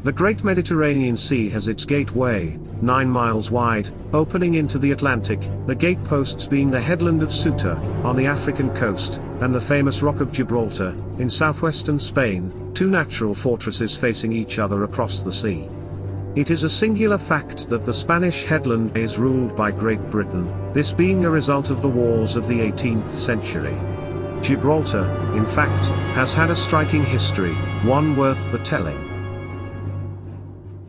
The Great Mediterranean Sea has its gateway, 9 miles wide, opening into the Atlantic, the gateposts being the headland of Ceuta, on the African coast, and the famous Rock of Gibraltar, in southwestern Spain, two natural fortresses facing each other across the sea. It is a singular fact that the Spanish headland is ruled by Great Britain, this being a result of the wars of the 18th century. Gibraltar, in fact, has had a striking history, one worth the telling.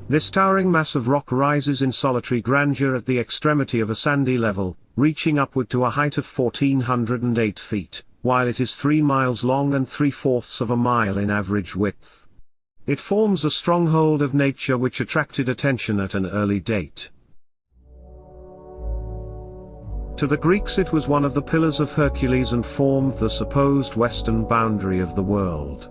This towering mass of rock rises in solitary grandeur at the extremity of a sandy level, reaching upward to a height of 1,408 feet, while it is 3 miles long and 3/4 of a mile in average width. It forms a stronghold of nature which attracted attention at an early date. To the Greeks it was one of the pillars of Hercules and formed the supposed western boundary of the world.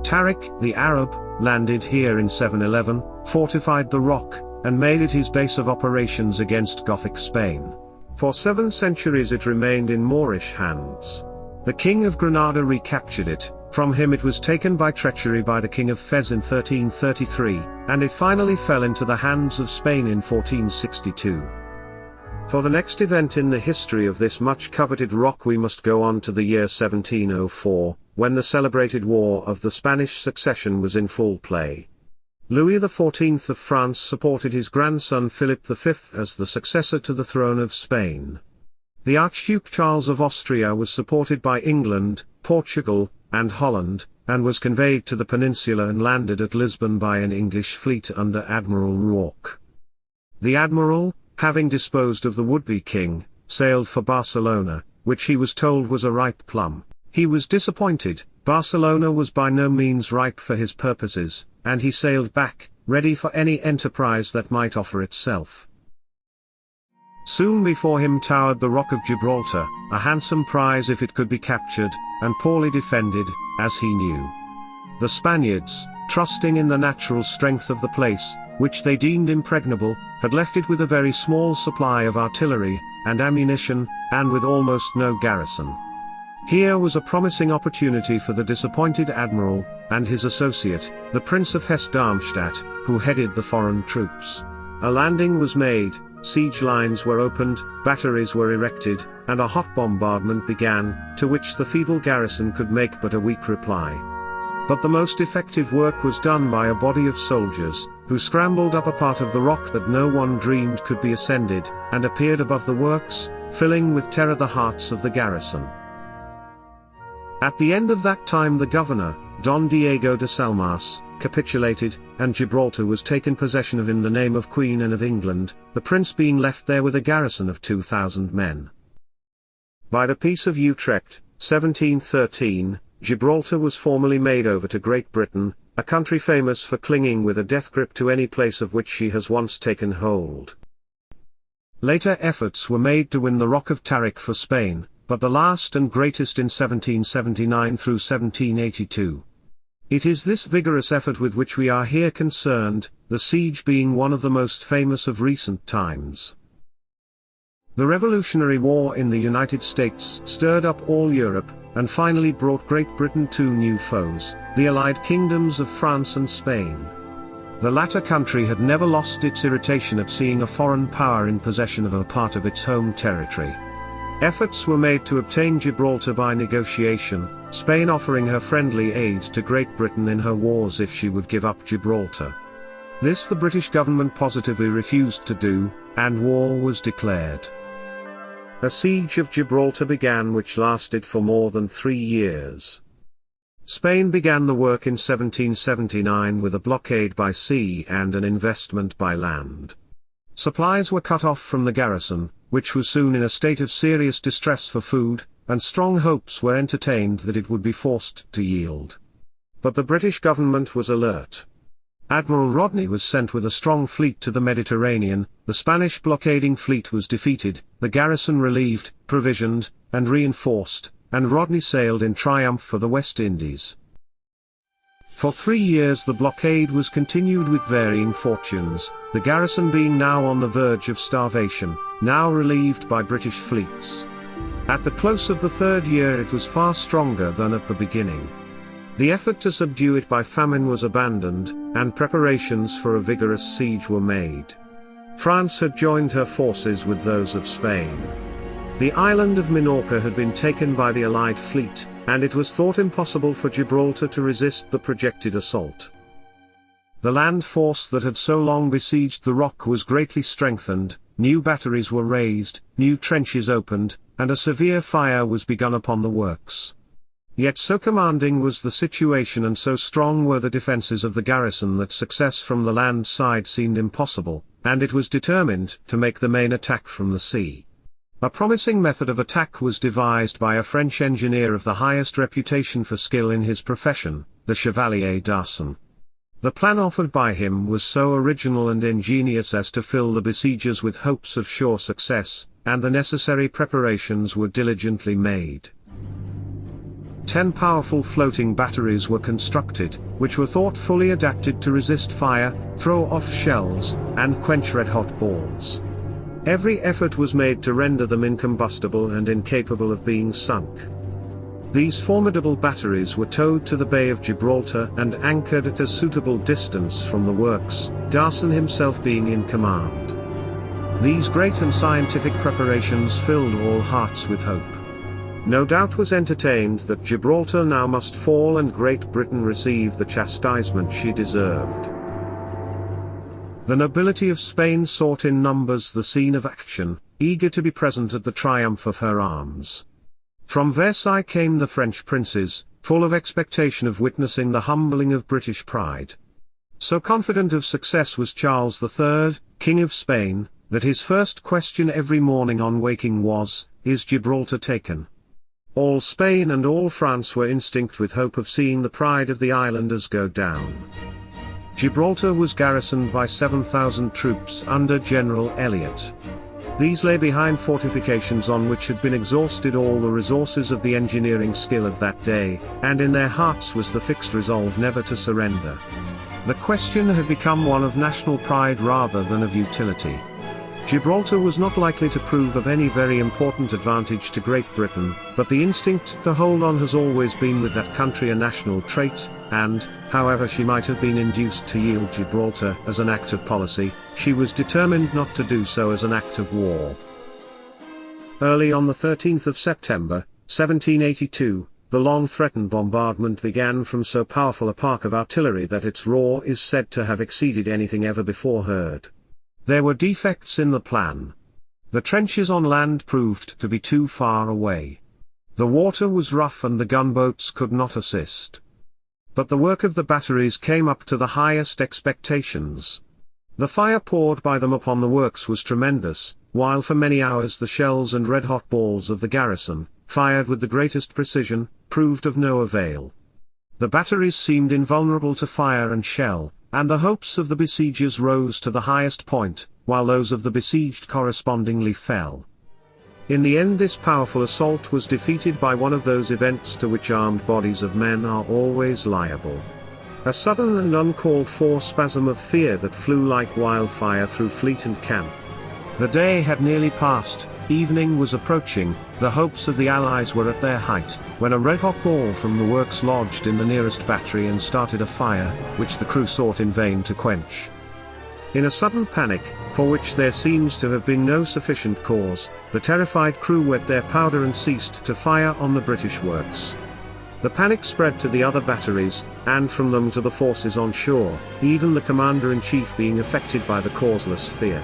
Tariq, the Arab, landed here in 711, fortified the rock, and made it his base of operations against Gothic Spain. For 7 centuries it remained in Moorish hands. The King of Granada recaptured it, from him it was taken by treachery by the King of Fez in 1333, and it finally fell into the hands of Spain in 1462. For the next event in the history of this much coveted rock we must go on to the year 1704, when the celebrated War of the Spanish Succession was in full play. Louis XIV of France supported his grandson Philip V as the successor to the throne of Spain. The Archduke Charles of Austria was supported by England, Portugal, and Holland, and was conveyed to the peninsula and landed at Lisbon by an English fleet under Admiral Rourke. The admiral, having disposed of the would-be king, sailed for Barcelona, which he was told was a ripe plum. He was disappointed. Barcelona was by no means ripe for his purposes, and he sailed back, ready for any enterprise that might offer itself. Soon before him towered the Rock of Gibraltar, a handsome prize if it could be captured, and poorly defended, as he knew. The Spaniards, trusting in the natural strength of the place, which they deemed impregnable, had left it with a very small supply of artillery and ammunition, and with almost no garrison. Here was a promising opportunity for the disappointed admiral, and his associate, the Prince of Hesse-Darmstadt, who headed the foreign troops. A landing was made, siege lines were opened, batteries were erected, and a hot bombardment began, to which the feeble garrison could make but a weak reply. But the most effective work was done by a body of soldiers, who scrambled up a part of the rock that no one dreamed could be ascended, and appeared above the works, filling with terror the hearts of the garrison. At the end of that time the governor, Don Diego de Salmas, capitulated, and Gibraltar was taken possession of in the name of Queen Anne of England, the prince being left there with a garrison of 2,000 men. By the Peace of Utrecht, 1713, Gibraltar was formally made over to Great Britain, a country famous for clinging with a death grip to any place of which she has once taken hold. Later efforts were made to win the Rock of Tariq for Spain, but the last and greatest in 1779 through 1782. It is this vigorous effort with which we are here concerned, the siege being one of the most famous of recent times. The Revolutionary War in the United States stirred up all Europe, and finally brought Great Britain two new foes, the allied kingdoms of France and Spain. The latter country had never lost its irritation at seeing a foreign power in possession of a part of its home territory. Efforts were made to obtain Gibraltar by negotiation, Spain offering her friendly aid to Great Britain in her wars if she would give up Gibraltar. This the British government positively refused to do, and war was declared. A siege of Gibraltar began which lasted for more than 3 years. Spain began the work in 1779 with a blockade by sea and an investment by land. Supplies were cut off from the garrison, which was soon in a state of serious distress for food, and strong hopes were entertained that it would be forced to yield. But the British government was alert. Admiral Rodney was sent with a strong fleet to the Mediterranean, the Spanish blockading fleet was defeated, the garrison relieved, provisioned, and reinforced, and Rodney sailed in triumph for the West Indies. For 3 years the blockade was continued with varying fortunes, the garrison being now on the verge of starvation, now relieved by British fleets. At the close of the 3rd year it was far stronger than at the beginning. The effort to subdue it by famine was abandoned, and preparations for a vigorous siege were made. France had joined her forces with those of Spain. The island of Minorca had been taken by the Allied fleet, and it was thought impossible for Gibraltar to resist the projected assault. The land force that had so long besieged the rock was greatly strengthened, new batteries were raised, new trenches opened, and a severe fire was begun upon the works. Yet so commanding was the situation and so strong were the defences of the garrison that success from the land side seemed impossible, and it was determined to make the main attack from the sea. A promising method of attack was devised by a French engineer of the highest reputation for skill in his profession, the Chevalier d'Arson. The plan offered by him was so original and ingenious as to fill the besiegers with hopes of sure success, and the necessary preparations were diligently made. 10 powerful floating batteries were constructed, which were thought fully adapted to resist fire, throw off shells, and quench red-hot balls. Every effort was made to render them incombustible and incapable of being sunk. These formidable batteries were towed to the Bay of Gibraltar and anchored at a suitable distance from the works, d'Arson himself being in command. These great and scientific preparations filled all hearts with hope. No doubt was entertained that Gibraltar now must fall and Great Britain receive the chastisement she deserved. The nobility of Spain sought in numbers the scene of action, eager to be present at the triumph of her arms. From Versailles came the French princes, full of expectation of witnessing the humbling of British pride. So confident of success was Charles III, King of Spain, that his first question every morning on waking was, "Is Gibraltar taken?" All Spain and all France were instinct with hope of seeing the pride of the islanders go down. Gibraltar was garrisoned by 7,000 troops under General Elliot. These lay behind fortifications on which had been exhausted all the resources of the engineering skill of that day, and in their hearts was the fixed resolve never to surrender. The question had become one of national pride rather than of utility. Gibraltar was not likely to prove of any very important advantage to Great Britain, but the instinct to hold on has always been with that country a national trait, and, however she might have been induced to yield Gibraltar as an act of policy, she was determined not to do so as an act of war. Early on the 13th of September, 1782, the long-threatened bombardment began from so powerful a park of artillery that its roar is said to have exceeded anything ever before heard. There were defects in the plan. The trenches on land proved to be too far away. The water was rough and the gunboats could not assist. But the work of the batteries came up to the highest expectations. The fire poured by them upon the works was tremendous, while for many hours the shells and red-hot balls of the garrison, fired with the greatest precision, proved of no avail. The batteries seemed invulnerable to fire and shell, and the hopes of the besiegers rose to the highest point, while those of the besieged correspondingly fell. In the end this powerful assault was defeated by one of those events to which armed bodies of men are always liable. A sudden and uncalled for spasm of fear that flew like wildfire through fleet and camp. The day had nearly passed, evening was approaching, the hopes of the Allies were at their height, when a red-hot ball from the works lodged in the nearest battery and started a fire, which the crew sought in vain to quench. In a sudden panic, for which there seems to have been no sufficient cause, the terrified crew wet their powder and ceased to fire on the British works. The panic spread to the other batteries, and from them to the forces on shore, even the commander-in-chief being affected by the causeless fear.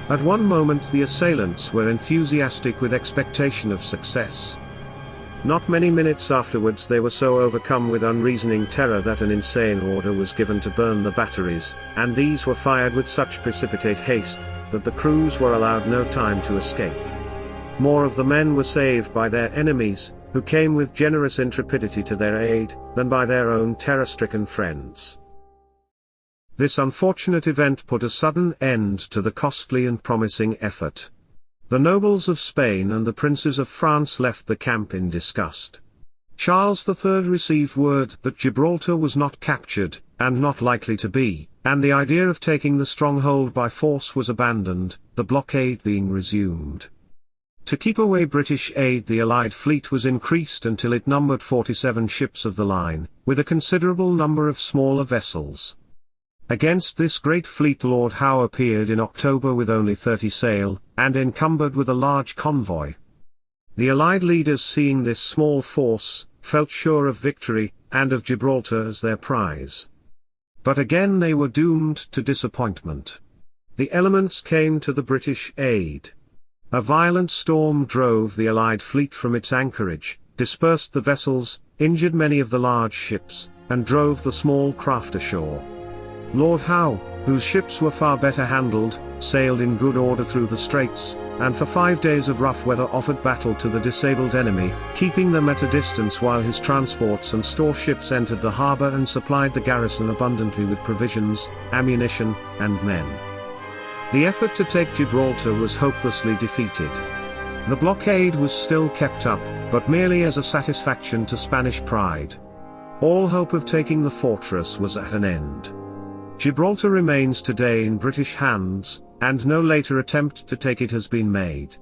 At one moment the assailants were enthusiastic with expectation of success. Not many minutes afterwards they were so overcome with unreasoning terror that an insane order was given to burn the batteries, and these were fired with such precipitate haste, that the crews were allowed no time to escape. More of the men were saved by their enemies, who came with generous intrepidity to their aid, than by their own terror-stricken friends. This unfortunate event put a sudden end to the costly and promising effort. The nobles of Spain and the princes of France left the camp in disgust. Charles III received word that Gibraltar was not captured, and not likely to be, and the idea of taking the stronghold by force was abandoned, the blockade being resumed. To keep away British aid, the Allied fleet was increased until it numbered 47 ships of the line, with a considerable number of smaller vessels. Against this great fleet Lord Howe appeared in October with only 30 sail, and encumbered with a large convoy. The Allied leaders, seeing this small force, felt sure of victory, and of Gibraltar as their prize. But again they were doomed to disappointment. The elements came to the British aid. A violent storm drove the Allied fleet from its anchorage, dispersed the vessels, injured many of the large ships, and drove the small craft ashore. Lord Howe, whose ships were far better handled, sailed in good order through the straits, and for 5 days of rough weather offered battle to the disabled enemy, keeping them at a distance while his transports and store ships entered the harbour and supplied the garrison abundantly with provisions, ammunition, and men. The effort to take Gibraltar was hopelessly defeated. The blockade was still kept up, but merely as a satisfaction to Spanish pride. All hope of taking the fortress was at an end. Gibraltar remains today in British hands, and no later attempt to take it has been made.